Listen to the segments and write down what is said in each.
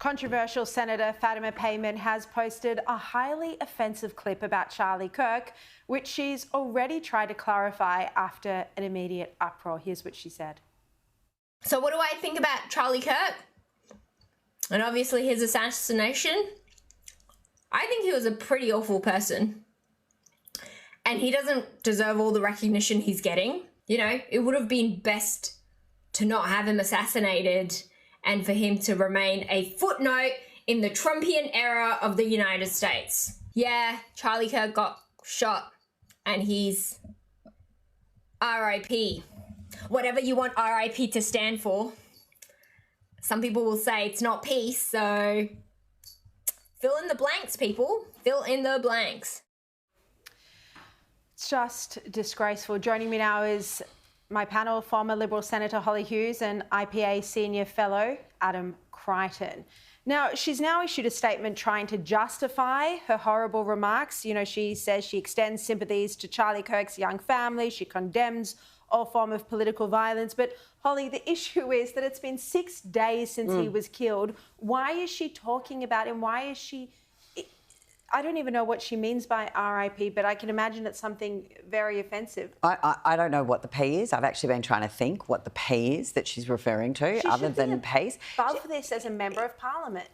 Controversial Senator Fatima Payman has posted a highly offensive clip about Charlie Kirk, which she's already tried to clarify after an immediate uproar. Here's what she said. So what do I think about Charlie Kirk? And obviously his assassination. I think he was a pretty awful person. And he doesn't deserve all the recognition he's getting. You know, it would have been best to not have him assassinated and for him to remain a footnote in the Trumpian era of the United States. Yeah, Charlie Kirk got shot and he's RIP. Whatever you want RIP to stand for. Some people will say it's not peace, so fill in the blanks, people. Fill in the blanks. It's just disgraceful. Joining me now is my panel, former Liberal Senator Hollie Hughes and IPA Senior Fellow Adam Crichton. Now, she's now issued a statement trying to justify her horrible remarks. You know, she says she extends sympathies to Charlie Kirk's young family. She condemns all form of political violence. But, Hollie, the issue is that it's been 6 days since he was killed. Why is she talking about him? Why is she... I don't even know what she means by RIP, but I can imagine it's something very offensive. I don't know what the P is. I've actually been trying to think what the P is that she's referring to, other than peace. Above this as a Member of Parliament.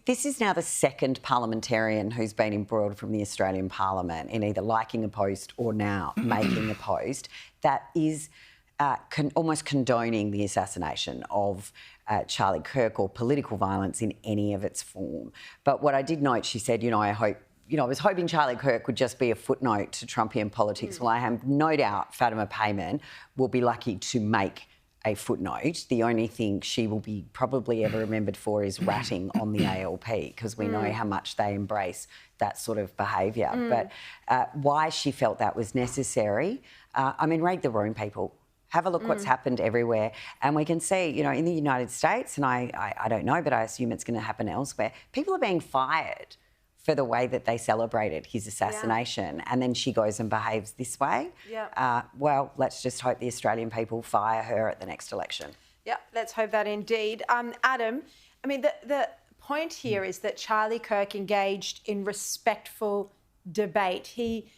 This is now the second parliamentarian who's been embroiled from the Australian Parliament in either liking a post or now making a post that is almost condoning the assassination of Charlie Kirk or political violence in any of its form. But what I did note, she said, I was hoping Charlie Kirk would just be a footnote to Trumpian politics. Well, I have no doubt Fatima Payman will be lucky to make a footnote. The only thing she will be probably ever remembered for is ratting on the ALP, because we know how much they embrace that sort of behaviour. But why she felt that was necessary, read the room, people. Have a look what's happened everywhere. And we can see, in the United States, and I don't know, but I assume it's going to happen elsewhere, people are being fired for the way that they celebrated his assassination. Yeah. And then she goes and behaves this way. Yeah. Well, let's just hope the Australian people fire her at the next election. Yeah, let's hope that indeed. Adam, the point here is that Charlie Kirk engaged in respectful debate. He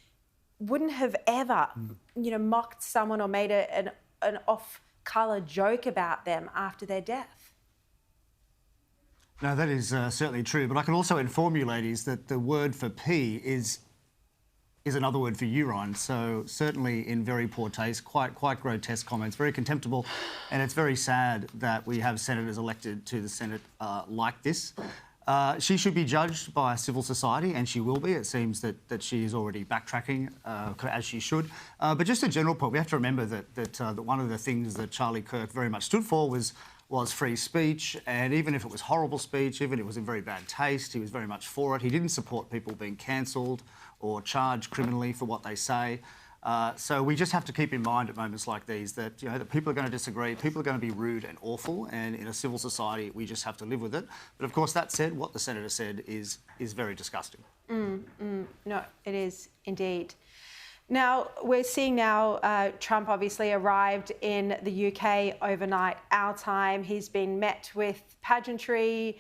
wouldn't have ever, mocked someone or made an off-colour joke about them after their death. No, that is certainly true. But I can also inform you, ladies, that the word for P is another word for urine. So certainly in very poor taste, quite grotesque comments, very contemptible. And it's very sad that we have senators elected to the Senate like this. She should be judged by civil society, and she will be. It seems that she is already backtracking, as she should. But just a general point, we have to remember that one of the things that Charlie Kirk very much stood for was free speech, and even if it was horrible speech, even if it was in very bad taste, he was very much for it. He didn't support people being cancelled or charged criminally for what they say. So we just have to keep in mind at moments like these that, that people are going to disagree, people are going to be rude and awful, and in a civil society, we just have to live with it. But of course, that said, what the Senator said is very disgusting. No, it is indeed. Now, we're seeing Trump obviously arrived in the UK overnight, our time. He's been met with pageantry,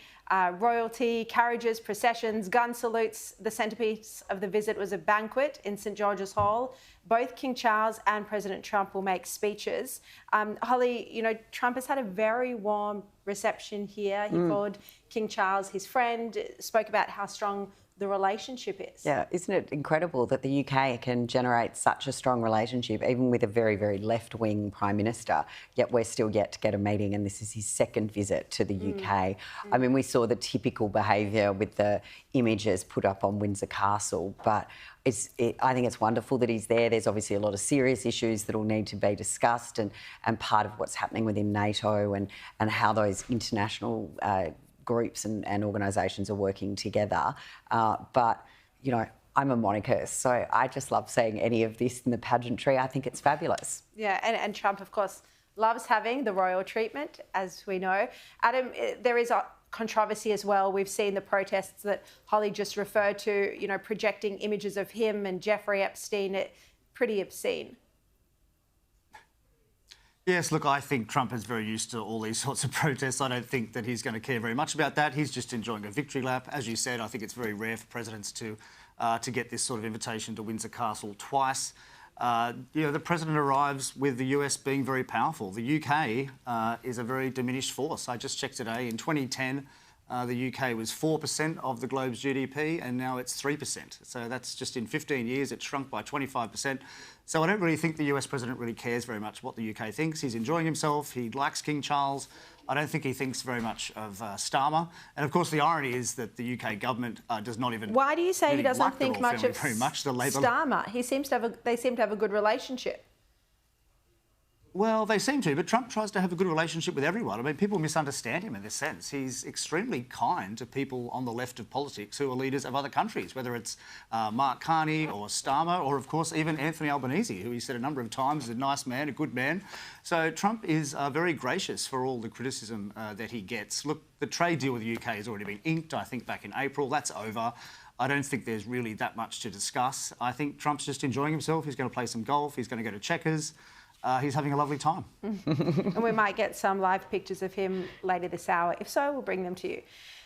royalty, carriages, processions, gun salutes. The centrepiece of the visit was a banquet in St George's Hall. Both King Charles and President Trump will make speeches. Hollie, Trump has had a very warm reception here. He called King Charles his friend, spoke about how strong the relationship is. Yeah, isn't it incredible that the UK can generate such a strong relationship, even with a very, very left-wing Prime Minister, yet we're still yet to get a meeting, and this is his second visit to the UK. We saw the typical behaviour with the images put up on Windsor Castle, but I think it's wonderful that he's there. There's obviously a lot of serious issues that will need to be discussed, and part of what's happening within NATO and how those international groups and organisations are working together. But I'm a monarchist, so I just love seeing any of this in the pageantry. I think it's fabulous. Yeah, and Trump, of course, loves having the royal treatment, as we know. Adam, there is a controversy as well. We've seen the protests that Hollie just referred to, projecting images of him and Jeffrey Epstein. Pretty obscene. Yes, look, I think Trump is very used to all these sorts of protests. I don't think that he's going to care very much about that. He's just enjoying a victory lap. As you said, I think it's very rare for presidents to get this sort of invitation to Windsor Castle twice. The president arrives with the US being very powerful. The UK is a very diminished force. I just checked today, in 2010, the UK was 4% of the globe's GDP, and now it's 3%. So that's just in 15 years, it's shrunk by 25%. So I don't really think the US president really cares very much what the UK thinks. He's enjoying himself. He likes King Charles. I don't think he thinks very much of Starmer. And of course, the irony is that the UK government does not even. Why do you say really he doesn't like the think royal much family of very much? The Labour. Starmer? They seem to have a good relationship. Well, they seem to, but Trump tries to have a good relationship with everyone. I mean, people misunderstand him in this sense. He's extremely kind to people on the left of politics who are leaders of other countries, whether it's Mark Carney or Starmer or, of course, even Anthony Albanese, who he said a number of times is a nice man, a good man. So Trump is very gracious for all the criticism that he gets. Look, the trade deal with the UK has already been inked, I think, back in April. That's over. I don't think there's really that much to discuss. I think Trump's just enjoying himself. He's going to play some golf. He's going to go to Chequers. He's having a lovely time. And we might get some live pictures of him later this hour. If so, we'll bring them to you.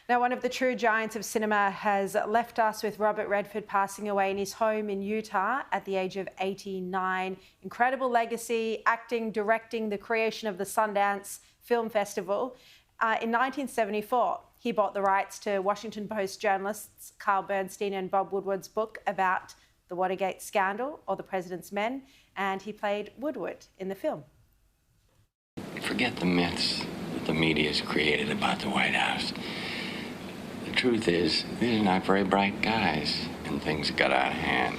Now, one of the true giants of cinema has left us, with Robert Redford passing away in his home in Utah at the age of 89. Incredible legacy, acting, directing, the creation of the Sundance Film Festival. In 1974, he bought the rights to Washington Post journalists Carl Bernstein and Bob Woodward's book about the Watergate scandal, or The President's Men, and he played Woodward in the film. Forget the myths that the media's created about the White House. The truth is, these are not very bright guys, and things got out of hand.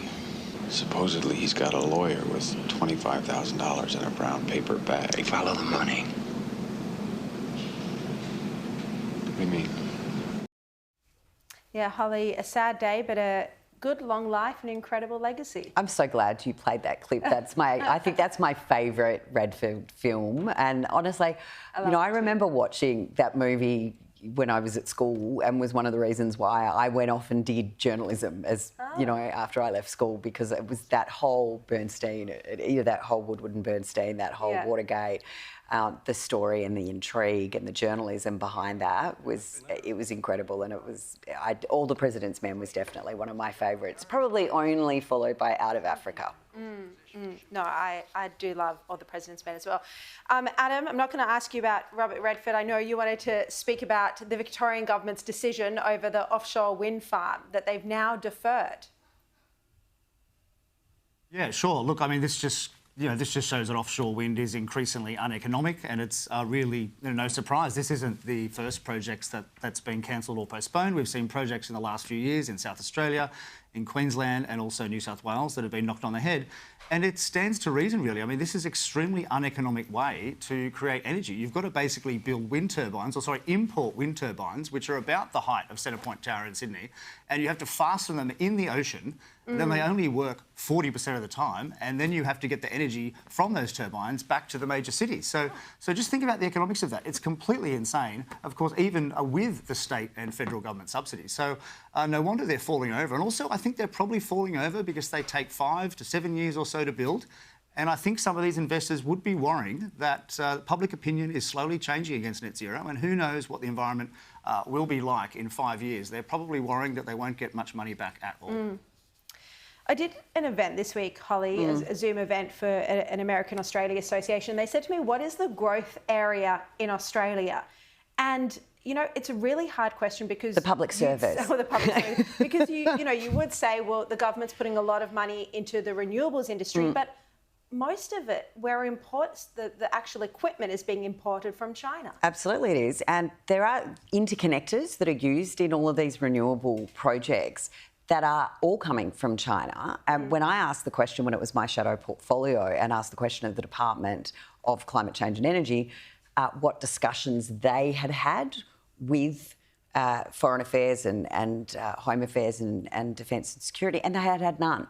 Supposedly he's got a lawyer with $25,000 in a brown paper bag. Follow the money. What do you mean? Yeah, Hollie, a sad day, but a good long life and incredible legacy. I'm so glad you played that clip. I think that's my favourite Redford film. And honestly, I remember watching that movie when I was at school, and was one of the reasons why I went off and did journalism after I left school, because it was that whole Bernstein, either that whole Woodward and Bernstein, that whole Watergate, the story and the intrigue and the journalism behind that was incredible. And All the President's Men was definitely one of my favourites, probably only followed by Out of Africa. No, I do love All the President's Men as well. Adam, I'm not going to ask you about Robert Redford. I know you wanted to speak about the Victorian government's decision over the offshore wind farm that they've now deferred. Yeah, sure. Look, I mean, this just shows that offshore wind is increasingly uneconomic, and it's really no surprise. This isn't the first project that's been cancelled or postponed. We've seen projects in the last few years in South Australia, in Queensland, and also New South Wales that have been knocked on the head. And it stands to reason, really. I mean, this is an extremely uneconomic way to create energy. You've got to basically build import wind turbines, which are about the height of Centrepoint Tower in Sydney, and you have to fasten them in the ocean. Then they only work 40% of the time, and then you have to get the energy from those turbines back to the major cities. So just think about the economics of that. It's completely insane, of course, even with the state and federal government subsidies. So no wonder they're falling over. And also, I think they're probably falling over because they take 5 to 7 years or so to build. And I think some of these investors would be worrying that public opinion is slowly changing against net zero, and who knows what the environment will be like in 5 years. They're probably worrying that they won't get much money back at all. I did an event this week, Hollie, a Zoom event for an American-Australia Association. They said to me, what is the growth area in Australia? And, it's a really hard question because... The public service. The public service. Because, you would say, well, the government's putting a lot of money into the renewables industry, but most of it, the actual equipment is being imported from China. Absolutely it is. And there are interconnectors that are used in all of these renewable projects that are all coming from China. And when I asked the question, when it was my shadow portfolio, and asked the question of the Department of Climate Change and Energy, what discussions they had with Foreign Affairs and Home Affairs and Defence and Security, and they had none.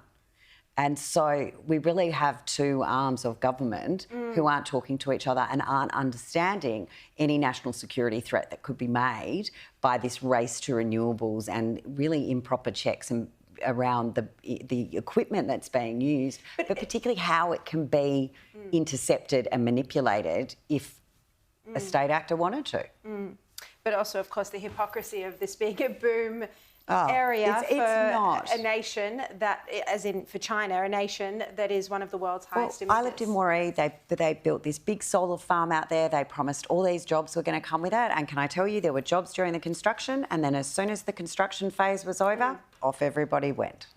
And so we really have two arms of government who aren't talking to each other and aren't understanding any national security threat that could be made by this race to renewables and really improper checks and around the equipment that's being used, but particularly how it can be intercepted and manipulated if a state actor wanted to. But also, of course, the hypocrisy of this being a boom area it's not. a nation that, as in for China, a nation that is one of the world's highest emitters. I lived in Moree. They built this big solar farm out there. They promised all these jobs were going to come with it. And can I tell you, there were jobs during the construction, and then as soon as the construction phase was over, off everybody went.